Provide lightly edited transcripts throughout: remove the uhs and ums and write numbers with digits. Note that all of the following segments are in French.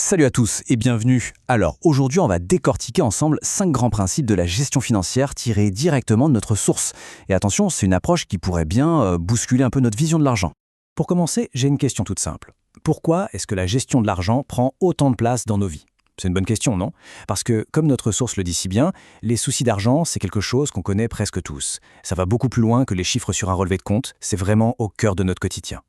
Salut à tous et bienvenue. Alors aujourd'hui on va décortiquer ensemble 5 grands principes de la gestion financière tirés directement de notre source. Et attention, c'est une approche qui pourrait bien bousculer un peu notre vision de l'argent. Pour commencer, j'ai une question toute simple. Pourquoi est-ce que la gestion de l'argent prend autant de place dans nos vies ? C'est une bonne question, non ? Parce que, comme notre source le dit si bien, les soucis d'argent, c'est quelque chose qu'on connaît presque tous. Ça va beaucoup plus loin que les chiffres sur un relevé de compte, c'est vraiment au cœur de notre quotidien.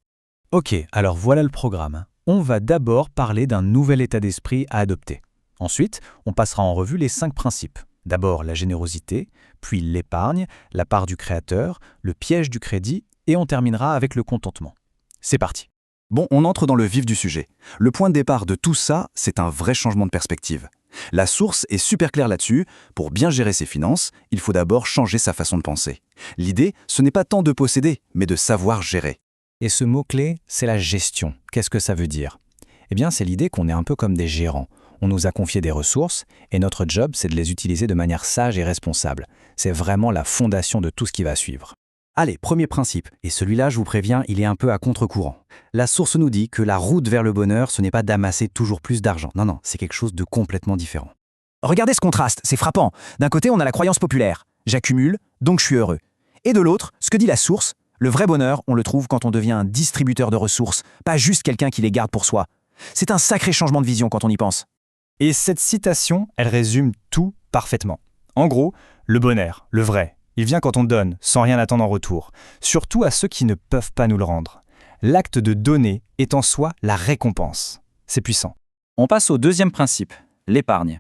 Ok, alors voilà le programme. On va d'abord parler d'un nouvel état d'esprit à adopter. Ensuite, on passera en revue les 5 principes. D'abord la générosité, puis l'épargne, la part du créateur, le piège du crédit, et on terminera avec le contentement. C'est parti. Bon, on entre dans le vif du sujet. Le point de départ de tout ça, c'est un vrai changement de perspective. La source est super claire là-dessus. Pour bien gérer ses finances, il faut d'abord changer sa façon de penser. L'idée, ce n'est pas tant de posséder, mais de savoir gérer. Et ce mot-clé, c'est la gestion. Qu'est-ce que ça veut dire ? Eh bien, c'est l'idée qu'on est un peu comme des gérants. On nous a confié des ressources, et notre job, c'est de les utiliser de manière sage et responsable. C'est vraiment la fondation de tout ce qui va suivre. Allez, premier principe, et celui-là, je vous préviens, il est un peu à contre-courant. La source nous dit que la route vers le bonheur, ce n'est pas d'amasser toujours plus d'argent. Non, c'est quelque chose de complètement différent. Regardez ce contraste, c'est frappant. D'un côté, on a la croyance populaire. J'accumule, donc je suis heureux. Et de l'autre, ce que dit la source, le vrai bonheur, on le trouve quand on devient un distributeur de ressources, pas juste quelqu'un qui les garde pour soi. C'est un sacré changement de vision quand on y pense. Et cette citation, elle résume tout parfaitement. En gros, le bonheur, le vrai, il vient quand on donne, sans rien attendre en retour, surtout à ceux qui ne peuvent pas nous le rendre. L'acte de donner est en soi la récompense. C'est puissant. On passe au deuxième principe, l'épargne.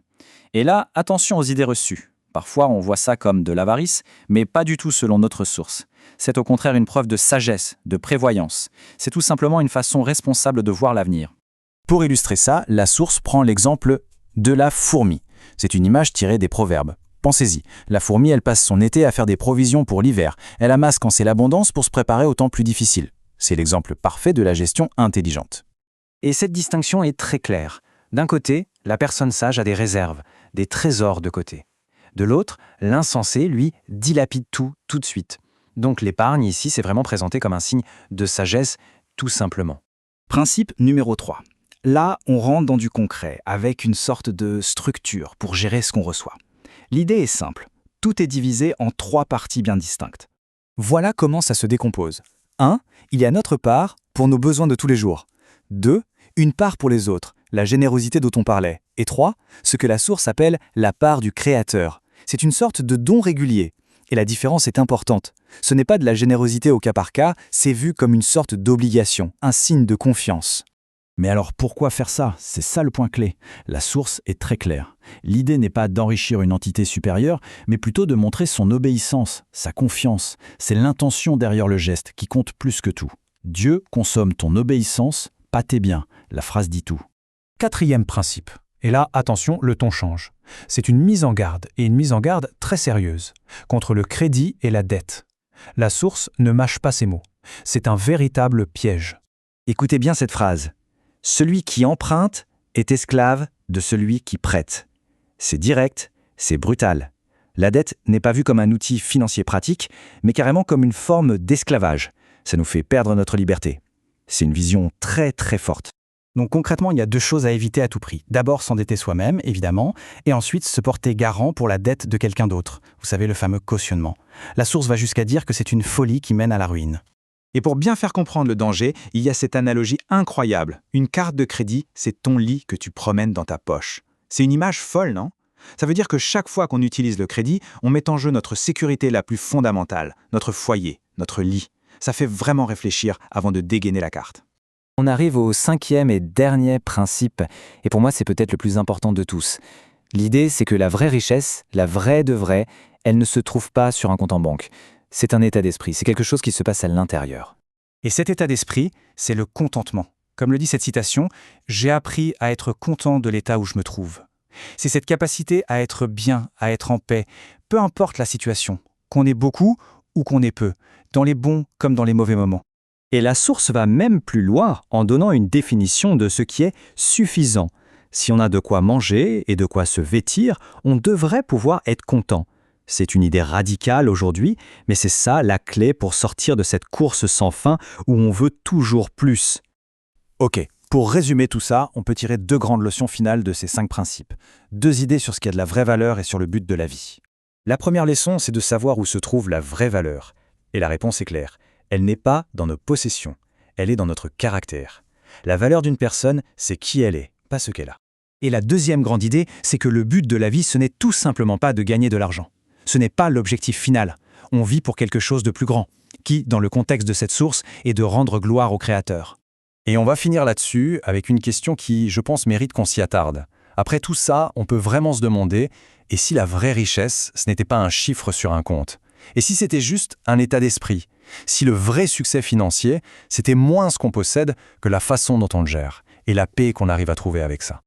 Et là, attention aux idées reçues. Parfois, on voit ça comme de l'avarice, mais pas du tout selon notre source. C'est au contraire une preuve de sagesse, de prévoyance. C'est tout simplement une façon responsable de voir l'avenir. Pour illustrer ça, la source prend l'exemple de la fourmi. C'est une image tirée des proverbes. Pensez-y, la fourmi, elle passe son été à faire des provisions pour l'hiver. Elle amasse quand c'est l'abondance pour se préparer au temps plus difficile. C'est l'exemple parfait de la gestion intelligente. Et cette distinction est très claire. D'un côté, la personne sage a des réserves, des trésors de côté. De l'autre, l'insensé, lui, dilapide tout de suite. Donc l'épargne, ici, c'est vraiment présenté comme un signe de sagesse, tout simplement. Principe numéro 3. Là, on rentre dans du concret, avec une sorte de structure pour gérer ce qu'on reçoit. L'idée est simple. Tout est divisé en 3 parties bien distinctes. Voilà comment ça se décompose. 1. Il y a notre part pour nos besoins de tous les jours. 2. Une part pour les autres, la générosité dont on parlait. Et 3. Ce que la source appelle la part du créateur. C'est une sorte de don régulier. Et la différence est importante. Ce n'est pas de la générosité au cas par cas, c'est vu comme une sorte d'obligation, un signe de confiance. Mais alors pourquoi faire ça ? C'est ça le point clé. La source est très claire. L'idée n'est pas d'enrichir une entité supérieure, mais plutôt de montrer son obéissance, sa confiance. C'est l'intention derrière le geste qui compte plus que tout. Dieu consomme ton obéissance, pas tes biens. La phrase dit tout. 4e principe. Et là, attention, le ton change. C'est une mise en garde, et une mise en garde très sérieuse, contre le crédit et la dette. La source ne mâche pas ses mots. C'est un véritable piège. Écoutez bien cette phrase. Celui qui emprunte est esclave de celui qui prête. C'est direct, c'est brutal. La dette n'est pas vue comme un outil financier pratique, mais carrément comme une forme d'esclavage. Ça nous fait perdre notre liberté. C'est une vision très très forte. Donc concrètement, il y a 2 choses à éviter à tout prix. D'abord, s'endetter soi-même, évidemment, et ensuite se porter garant pour la dette de quelqu'un d'autre. Vous savez, le fameux cautionnement. La source va jusqu'à dire que c'est une folie qui mène à la ruine. Et pour bien faire comprendre le danger, il y a cette analogie incroyable. Une carte de crédit, c'est ton lit que tu promènes dans ta poche. C'est une image folle, non ? Ça veut dire que chaque fois qu'on utilise le crédit, on met en jeu notre sécurité la plus fondamentale, notre foyer, notre lit. Ça fait vraiment réfléchir avant de dégainer la carte. On arrive au 5e et dernier principe, et pour moi c'est peut-être le plus important de tous. L'idée c'est que la vraie richesse, la vraie de vraie, elle ne se trouve pas sur un compte en banque. C'est un état d'esprit, c'est quelque chose qui se passe à l'intérieur. Et cet état d'esprit, c'est le contentement. Comme le dit cette citation, « J'ai appris à être content de l'état où je me trouve ». C'est cette capacité à être bien, à être en paix, peu importe la situation, qu'on ait beaucoup ou qu'on ait peu, dans les bons comme dans les mauvais moments. Et la source va même plus loin en donnant une définition de ce qui est suffisant. Si on a de quoi manger et de quoi se vêtir, on devrait pouvoir être content. C'est une idée radicale aujourd'hui, mais c'est ça la clé pour sortir de cette course sans fin où on veut toujours plus. Ok, Pour résumer tout ça, on peut tirer 2 grandes leçons finales de ces 5 principes. 2 idées sur ce qui a de la vraie valeur et sur le but de la vie. La première leçon, c'est de savoir où se trouve la vraie valeur. Et la réponse est claire. Elle n'est pas dans nos possessions, elle est dans notre caractère. La valeur d'une personne, c'est qui elle est, pas ce qu'elle a. Et la deuxième grande idée, c'est que le but de la vie, ce n'est tout simplement pas de gagner de l'argent. Ce n'est pas l'objectif final. On vit pour quelque chose de plus grand, qui, dans le contexte de cette source, est de rendre gloire au Créateur. Et on va finir là-dessus avec une question qui, je pense, mérite qu'on s'y attarde. Après tout ça, on peut vraiment se demander, et si la vraie richesse, ce n'était pas un chiffre sur un compte? Et si c'était juste un état d'esprit? Si le vrai succès financier, c'était moins ce qu'on possède que la façon dont on le gère, et la paix qu'on arrive à trouver avec ça?